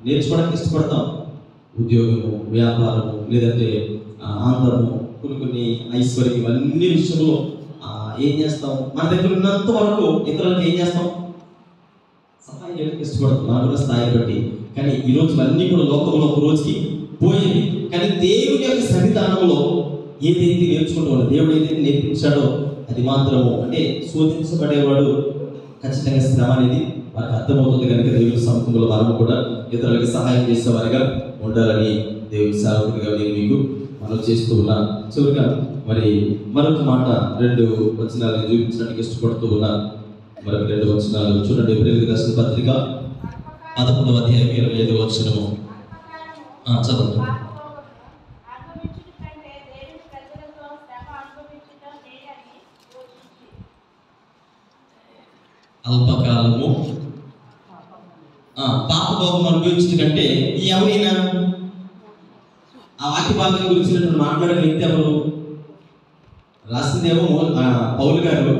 నేర్చుకోవడానికి ఇష్టపడతాం. ఉద్యోగము, వ్యాపారము, లేదంటే ఆనందము, కొన్ని ఐశ్వర్యం, ఇవన్నీ విషయంలో ఏం చేస్తాం? మన దగ్గర ఉన్నంత వరకు ఇతరులకు ఏం చేస్తాం? సహాయం చేయడానికి ఇష్టపడతాం, మనకున్న స్థాయి బట్టి. కానీ ఈరోజు అన్నీ కూడా లోకంలో ఒక రోజుకి పోయేవి. కానీ దేవుని యొక్క సన్నిధానంలో ఏదైతే నేర్చుకుంటూ దేవుడు ఏదైతే నేర్పించాడో అది మాత్రము అంటే శోధించబడేవాడు ఖచ్చితంగా శ్రమ అనేది మనకు అర్థమవుతుంది కనుక దేవుని సముఖంలో మనము కూడా ఇతరులకు సహాయం చేసేవారిగా ఉండాలని దేవుని సేవకుడిగా నేను మీకు మనం చేస్తూ ఉన్నాను. చివరిగా మరి మరొక మాట 2 వచనాలను చూపించడానికి ఇష్టపడుతూ ఉన్నాను. మరొక 2 వచనాలు చూడండి. ఏప్రిల్ రాసిన పత్రిక 11వ అధ్యాయం 25వ వచనము చదవండి. అల్పకాలము పాపభోగం అనుభవించడం కంటే ఎవరైనా ఆ వాక్య భాగం గురించి మాట్లాడిన వ్యక్తి ఎవరు? రాసిందేమో పౌలు గారు.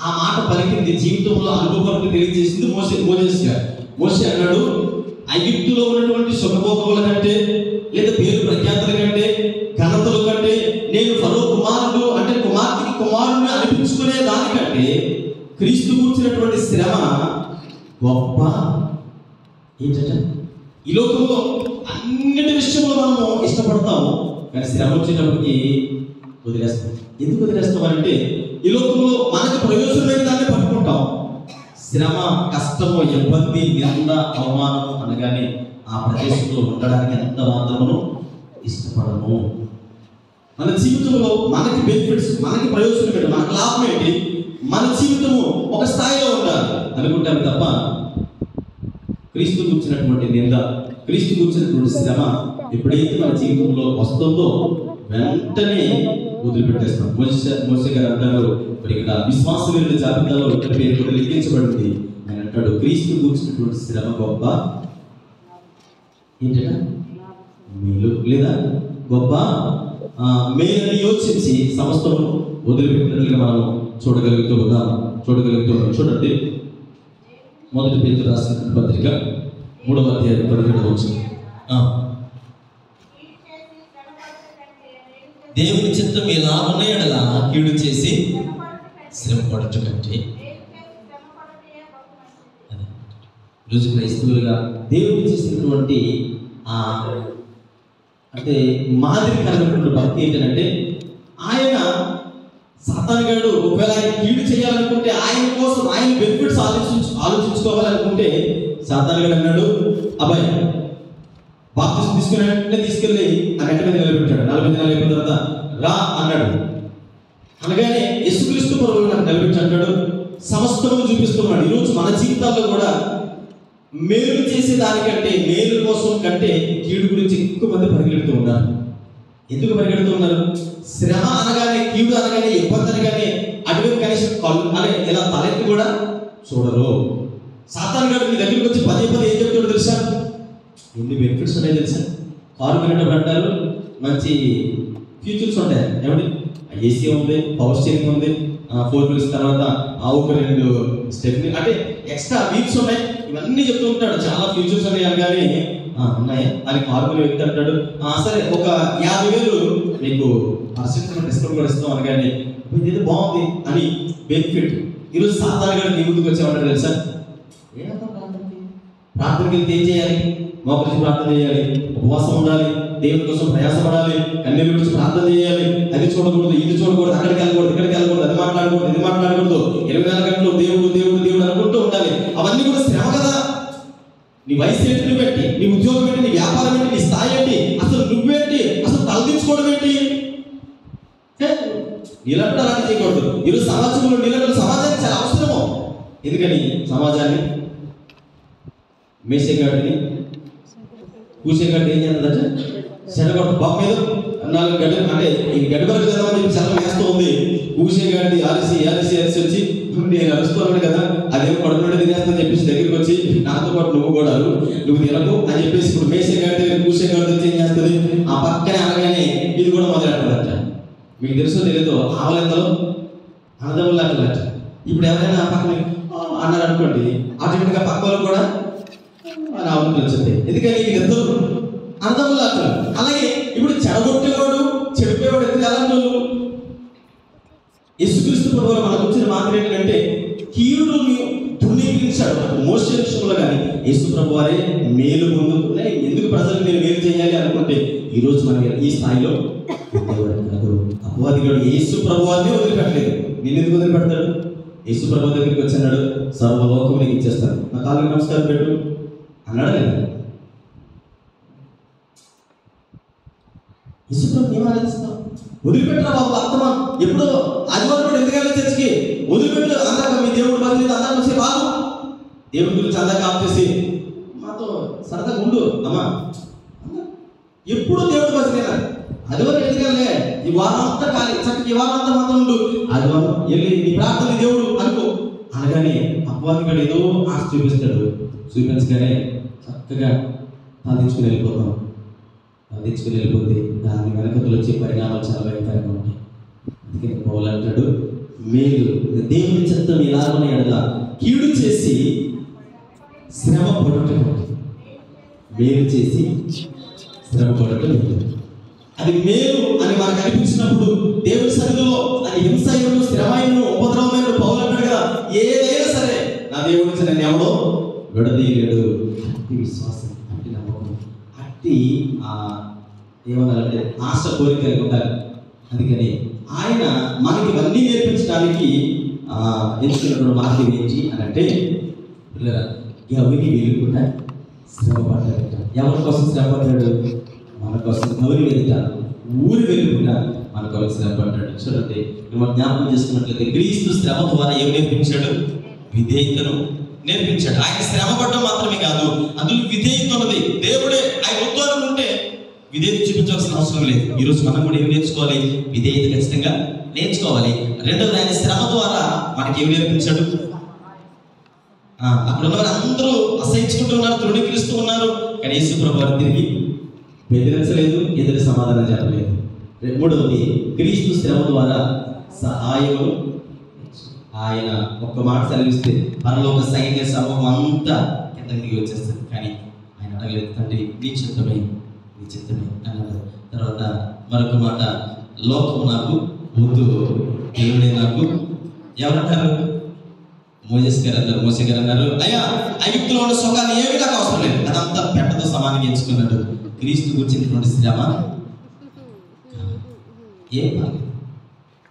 ఆ మాట పలికింది జీవితంలో అనుభవం తెలియజేసింది మోసెస్ గారు. మోసే అన్నాడు, ఐగుప్తులో ఉన్నటువంటి సుఖభోగముల కంటే లేదా పేరు ప్రఖ్యాతుల కంటే ఘనతల కంటే నేను ఫరో కుమారుడు అంటే కుమార్తెకి కుమారుడిని అనిపించుకునే దానికంటే క్రీస్తు కూర్చున్నటువంటి శ్రమ గొప్ప. ఏంటంటే ఈ లోకంలో అన్నిటి విషయంలో మనము ఇష్టపడతాము, కానీ శ్రమ వచ్చేటప్పటికి వదిలేస్తాం. ఎందుకు వదిలేస్తాం అంటే ఈ లోకంలో మనకు ప్రయోజనమైన దాన్ని పట్టుకుంటాం. శ్రమ, కష్టము, ఇబ్బంది, నింద, అవమానము అనగానే ఆ ప్రదేశంలో ఉండడానికి ఎంత మాత్రమును ఇష్టపడము. మన జీవితంలో మనకి బెనిఫిట్స్, మనకి ప్రయోజనం ఏంటి, మనకి లాభం ఏంటి, మన జీవితము ఒక స్థాయిలో ఉండాలి అనుకుంటాం తప్ప క్రీస్తు కూర్చున్నటువంటి నింద, క్రీస్తు కూర్చున్నటువంటి శ్రమ ఎప్పుడైతే మన జీవితంలో వస్తుందో వెంటనే వదిలిపెట్టేస్తాం. మోసే గారు అంటారు, మరి ఇక్కడ విశ్వాస వీరుల జాబితాలో ఇక్కడ పేరు కూడా లిఖించబడింది. ఆయన అంటాడు, క్రీస్తు కూర్చున్నటువంటి శ్రమ గొప్ప ఏంటంటే మేలు లేదా గొప్ప మేలని యోచించి సమస్తము వదిలిపెట్టినట్లుగా మనం చూడగలుగుతూ ఉన్నాం. చూడండి, 1 పేతురు రాసిన పత్రిక 3వ అధ్యాయం 17వ వచనం. దేవుని చిత్తం ఇలా ఉన్న ఎడల కీడు చేసి శ్రమ పడట కంటే. రోజు క్రైస్తవులుగా దేవుడు చేసినటువంటి అంటే మాదిరికరమైనటువంటి భక్తి ఏంటంటే, ఆయన సాతాను గాడు ఒకవేళ ఆయన కీడు చేయాలనుకుంటే ఆయన కోసం ఆయన బెనిఫిట్స్ ఆలోచించుకోవాలనుకుంటే సాతాను గాడు అన్నాడు, అబ్బాయి బాప్తిసం తీసుకుని వెంటనే తీసుకెళ్ళి ఆ గంట మీద నిలబెట్టాడు. 40 దినాలు అయిపోయిన తర్వాత రా అన్నాడు. అనగానే యేసుక్రీస్తు ప్రభువు నాకు నిలబెట్టి అంటాడు, సమస్తము చూపిస్తున్నాడు. ఈరోజు మన జీవితాల్లో కూడా మేలు చేసే దానికంటే, మేలు కోసం కంటే కీడు గురించి ఎక్కువ మంది పరిగెడుతూ ఉన్నారు. ఎందుకు పరిగెడుతూ ఉన్నారు? శ్రమ అనగానే, కీడు అనగానే, ఇబ్బంది అనగానే అటువైపు కనీసం కళ్ళు అనే ఇలా తలెత్తి కూడా చూడరు. సాతాను గారు మీ దగ్గరికి వచ్చి పదే ఏం చెప్తాడు తెలుసా? ఎన్ని బెనిఫిట్స్ ఉన్నాయో తెలుసా? కారు కొనేటప్పుడు అంటారు మంచి ఫ్యూచర్స్ ఉంటాయి. ఏమండి ఏసీ ఉంది, పవర్ స్టీరింగ్ ఉంది, 4 వీల్స్, తర్వాత ఒక 2 స్టెప్ని, అంటే ఎక్స్ట్రా వీల్స్ ఉన్నాయి. ఇవన్నీ చెప్తూ ఉంటాడు. చాలా ఫ్యూచర్స్ ఉన్నాయి అనగానే ఉన్నాయా అని కార్మిక వ్యక్తి అంటాడు. సరే ఒక 50,000 మీకు పర్సెంట్ డిస్కౌంట్ కూడా ఇస్తాం అనగానే ఇది బాగుంది అని బెనిఫిట్. ఈరోజు సాధారణంగా నీ ముందుకు వచ్చామంటారు తెలుసా, ప్రార్థనకి వెళ్తే ఏం చేయాలి? మోకరించి ప్రార్థన చేయాలి, ఉపవాసం ఉండాలి, దేవుని కోసం ప్రయాసపడాలి, కన్నీరు గురించి ప్రార్థన చేయాలి. అది చూడకూడదు, ఇది చూడకూడదు, అక్కడికి వెళ్ళకూడదు, ఇక్కడికి వెళ్ళకూడదు, అది మాట్లాడకూడదు, ఇది మాట్లాడకూడదు, 24 గంటలు దేవుడు దేవుడు దేవుడు అనుకుంటూ ఉండాలి. అవన్నీ కూడా శ్రమ కదా. నీ వయసు ఏంటి, నువ్వేంటి, నీ ఉద్యోగం ఏంటి, నీ వ్యాపారం ఏంటి, నీ స్థాయి ఏంటి, అసలు నువ్వేంటి, అసలు తలదించుకోవడం ఏంటి? నీళ్ళంటే అలాంటి చేయకూడదు. ఈరోజు సమాజంలో నీళ్ళ సమాజానికి చాలా అవసరము. ఎందుకని సమాజాన్ని మేసేగాడిని కూసేగాడి ఏం చేస్తుందంటే శనగొట్టు బాబు మీద 4 గంటలు, అంటే ఈ గడ్డి వరకు చదవని చెప్పి శనగ వేస్తూ ఉంది. కూసేగాడి అరిసి వచ్చి నేను అరుస్తున్నాను కదా, అదేమో పడుకున్నట్టు తినేస్తాను చెప్పేసి దగ్గరికి వచ్చి నాతో పాటు నువ్వు కూడా నువ్వు తినకు అని చెప్పేసి ఇప్పుడు మేసేగాడి దగ్గర కూసేగాడి వచ్చి ఏం చేస్తుంది, ఆ పక్కనే అనగానే ఇది కూడా మొదలెట్టదంట. మీకు తెలుసో తెలియదు, ఆవలింతలో అన్నదమ్ములాంటి. ఇప్పుడు ఎవరైనా ఆ పక్కన అన్నారు అనుకోండి, ఆటోమేటిక్గా పక్క వాళ్ళు కూడా ఆవలింతలు వచ్చింది. ఎందుకని ఇద్దరు అన్నదమ్ములాంటి. అలాగే ఇప్పుడు చెడగొట్టేవాడు చెడిపోయేవాడు ఎందుకు ఎలాంటి వాళ్ళు? యేసుక్రీస్తు ప్రభువు మనకు వచ్చిన మాట ఏంటంటే కీడుని ధృవీకరించాడు. మోషే విషయంలో కానీ యేసు ప్రభు వారే మేలు ముందుకు ఎందుకు ప్రజలకు నేను మేలు చేయాలి అనుకుంటే ఈరోజు మనం ఈ స్థాయిలో అపవాదిగాడు యేసు ప్రభు వారిని వదిలిపెట్టలేదు. నేను ఎందుకు వదిలిపెడతాడు? యేసు ప్రభు దగ్గరికి వచ్చాడు, సర్వలోకం నీకు ఇచ్చేస్తాను, నా కాళ్ళకి నమస్కారం పెట్టు అన్నాడు లేదా? యేసు ప్రభు ఏం ఆలోచిస్తాం? వదిలిపెట్టరా బాబు, అర్థమా ఎప్పుడో ఆదివారం కూడా ఎందుకైనా చర్చికి వదిలిపెట్టు, అందాక మీ దేవుడు బదిలీ అందాక వచ్చి బాబు దేవుడి గురించి అందాక ఆఫ్ చేసి మాతో సరదాగా ఉండు అమ్మా. ఎప్పుడు దేవుడు బదిలేనా? ఆదివారం ఎందుకలే, ఈ వారం అంతా ఖాళీ, చక్కగా ఈ వారం అంతా మాత్రం ఉండు, ఆదివారం వెళ్ళి నీ ప్రార్థన దేవుడు అనుకో అనగానే అపవాదిగాడు ఏదో ఆశ చూపించగానే చక్కగా సాధించుకుని వెళ్ళిపోతాం. తెచ్చుకుని వెళ్ళిపోతే దాని వెనకలు వచ్చే పరిణామాలు చాలా భయంకరంగా ఉంటాయి. అందుకని పౌలు అంటాడు, మేలు దేవుని చిత్తం ఎలాగని అడగా కీడు చేసి శ్రమ పడటం, మేలు చేసి శ్రమ పడటం అది మేలు అని మనకు అనిపించినప్పుడు దేవుని సన్నిధిలో అది హింసైన శ్రమైన ఉపద్రవమైన పౌలు అంటాడు కదా, ఏదైనా సరే నా దేవుడి నుంచి నన్ను ఎవడో విడదీయలేడు. అట్టి విశ్వాసం, అట్టి నమ్మకం, అట్టి ఏమన్నారంటే ఆశ కోరిక ఉండాలి. అందుకని ఆయన మనకి ఇవన్నీ నేర్పించడానికి ఎంచుకున్నటువంటి మార్గం ఏంటి అని అంటే గవిని వెలుగుట శ్రమ పడ్డాడట. ఎవరి కోసం శ్రమ పడ్డాడు? మన కోసం. గవిని వెలుగుట ఊరి వెలుగుట మన కోసం శ్రమ పడ్డాడు. చూడండి, మనం జ్ఞాపకం చేసుకున్నట్లయితే క్రీస్తు శ్రమ ద్వారా ఏం నేర్పించాడు? విధేయతను నేర్పించాడు. ఆయన శ్రమ పడడం మాత్రమే కాదు, అందులో విధేయత ఉన్నది. దేవుడే ఆయన ఉత్తరం ఉంటే విధేయత చూపించాల్సిన అవసరం లేదు. ఈరోజు మనం కూడా ఏం నేర్చుకోవాలి? విధేయత ఖచ్చితంగా నేర్చుకోవాలి. రెండవది, ఆయన శ్రమ ద్వారా మనకి ఏం నేర్పించాడు? అక్కడ ఉన్నవారు అందరూ అసహించుకుంటూ ఉన్నారు, తృణీకరిస్తూ ఉన్నారు, కానీ యేసు ప్రభువు వారు తిరిగి బెదిరించలేదు, ఎదురు సమాధానం చెప్పలేదు. మూడవది, క్రీస్తు శ్రమ ద్వారా సహాయము. ఆయన ఒక్క మాట సెలవిస్తే పరలోక సైన్య సమూహం అంతా కిందకి వచ్చేస్తుంది. కానీ ఆయన అడగలేదు, తండ్రి నీ చిత్తమే అన్నాడు. తర్వాత మరొక మాట, లోకము నాకు వద్దు, దేవుడే నాకు. ఎవరన్నారు? మోసే గారు అన్నారు, అయ్యా ఐగుప్తులో ఉన్న సుఖాన్ని ఏమీ నాకు అవసరం లేదు, అదంతా పెట్టతో సమానంగా ఎంచుకున్నాడు. క్రీస్తు గురించినటువంటి శ్రమ ఏం పర్లేదు.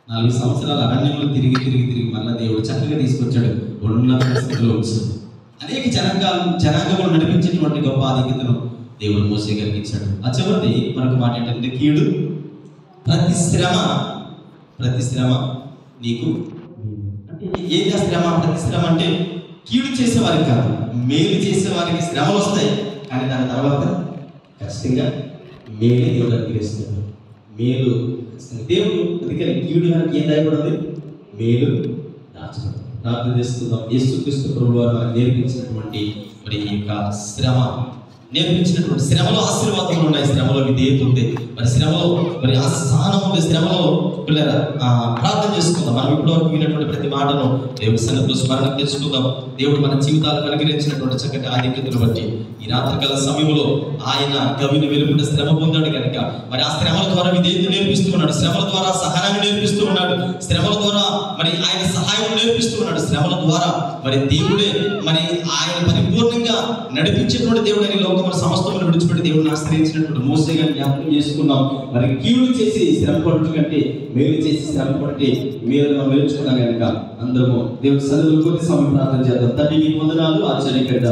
40 సంవత్సరాలు అరణ్యంలో తిరిగి మళ్ళీ దేవుడు చక్కగా తీసుకొచ్చాడు, ఉన్నత స్థితిలో వచ్చాడు. అనేక జనాంగంలో నడిపించేటువంటి గొప్ప ఆధిక్యతను దేవుడు మోసే గారికి ఇచ్చాడు. ఆ చివరిది మనకు మాట ఏంటంటే కీడు. ప్రతి శ్రమ నీకు అంటే ఏది ఆ శ్రమ? ప్రతి శ్రమ అంటే కీడు చేసేవారికి కాదు, మేలు చేసేవారికి శ్రమలు వస్తాయి. కానీ దాని తర్వాత ఖచ్చితంగా మేలే దేవుడు అనుగ్రహిస్తాడు. మేలు దేవుడు. అందుకని కీడు మనకి ఏం దయపడింది? మేలు దాచబడింది. ప్రార్థన చేస్తున్నాం. యేసుక్రీస్తు ప్రభువు వారు మనకు నేర్పించినటువంటి మరి యొక్క శ్రమ, నేర్పించినటువంటి శ్రమలో ఆశీర్వాదాలు ఉన్నాయి, శ్రమలో విధేయత ఉంటే మరి శ్రమలో మరి ఆ స్థానం ఉండే శ్రమలో పిల్లరా ప్రార్థన చేసుకుందాం. మనం ఇప్పటివరకు విన్నటువంటి ప్రతి మాటను దేవుడి సన్నిధిలో స్మరణకు తెచ్చుకుందాం. దేవుడు మన జీవితాలకు అనుగ్రహించినటువంటి చక్కటి ఆధిక్యతను బట్టి ఈ రాత్రికాల సమయంలో ఆయన గవిని వెలుపుట శ్రమ పొందాడు కనుక మరి ఆ శ్రమల ద్వారా విధేయత నేర్పిస్తూ ఉన్నాడు, శ్రమల ద్వారా సహనాన్ని నేర్పిస్తూ ఉన్నాడు, శ్రమల ద్వారా మరి ఆయన సహాయం నేర్పిస్తూ ఉన్నాడు. శ్రమల ద్వారా మరి దేవుడే మరి ఆయన పరిపూర్ణంగా నడిపించేటువంటి దేవుడు అని లోకముల సమస్తమును విడిచిపెట్టి దేవుడిని ఆశ్రయించినటువంటి మోసేగా జ్ఞాపకం చేసుకున్నాం. మరి కీడు చేసి శ్రమ పడుతు కంటే మేలు చేసి శ్రమ పట్టి మేలుగా నేర్చుకున్నాం కనుక అందరము దేవుడి సన్నిధిలో కొద్ది సమయం ప్రార్థన చేద్దాం. తండ్రి నీ వందనాలు, ఆశ్చర్యకర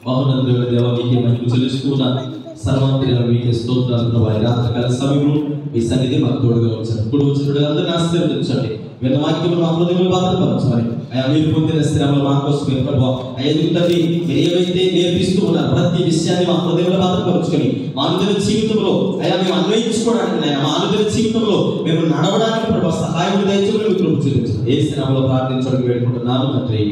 మహోన్నతుడైన దేవా నీకే మహిమ చెల్లిస్తున్నాను. సర్వాంతర్యామి మీకే స్తోత్రాలు ప్రభా. ఈ రాత్రికాల సమయంలో మీ సన్నిధి మాకు తోడుగా ఉంచండి. ఇప్పుడు వచ్చిన అందరినీ ఆశీర్వదించండి. విన్న వాక్యములు మా హృదయంలో భద్రపరచమని అయా మీరు పొందిన శ్రమలు మా కోసం ప్రభావ అయ్యా తండ్రి మీరు ఏవైతే నేర్పిస్తూ ఉన్నారు ప్రతి విషయాన్ని మా హృదయంలో భద్రపరచుకొని మా అనుదిన జీవితంలో అయా మేము అన్వయించుకోవడానికి మా అనుదిన జీవితంలో మేము నడవడానికి ప్రభావ సహాయం దయచేయమని మీకు చూపించండి. ఏ శ్రమలో ప్రార్థించడానికి వేడుకుంటున్నాను తండ్రి.